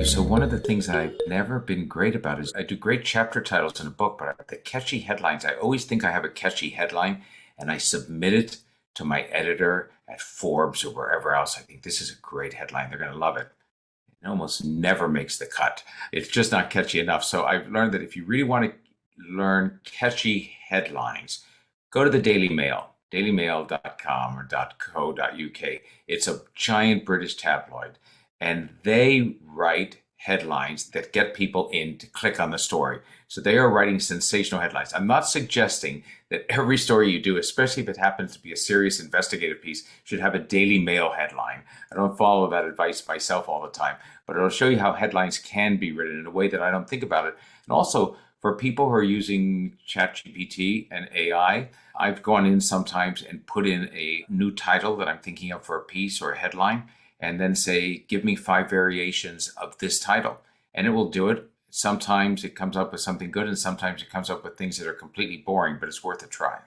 So one of the things that I've never been great about is I do great chapter titles in a book, but the catchy headlines, I always think I have a catchy headline and I submit it to my editor at Forbes or wherever else. I think this is a great headline. They're going to love it. It almost never makes the cut. It's just not catchy enough. So I've learned that if you really want to learn catchy headlines, go to the Daily Mail, dailymail.com or .co.uk. It's a giant British tabloid, and they write headlines that get people in to click on the story. So they are writing sensational headlines. I'm not suggesting that every story you do, especially if it happens to be a serious investigative piece, should have a Daily Mail headline. I don't follow that advice myself all the time, but it'll show you how headlines can be written in a way that I don't think about it. And also, for people who are using ChatGPT and AI, I've gone in sometimes and put in a new title that I'm thinking of for a piece or a headline, and then say, give me 5 variations of this title. And it will do it. Sometimes it comes up with something good, and sometimes it comes up with things that are completely boring, but it's worth a try.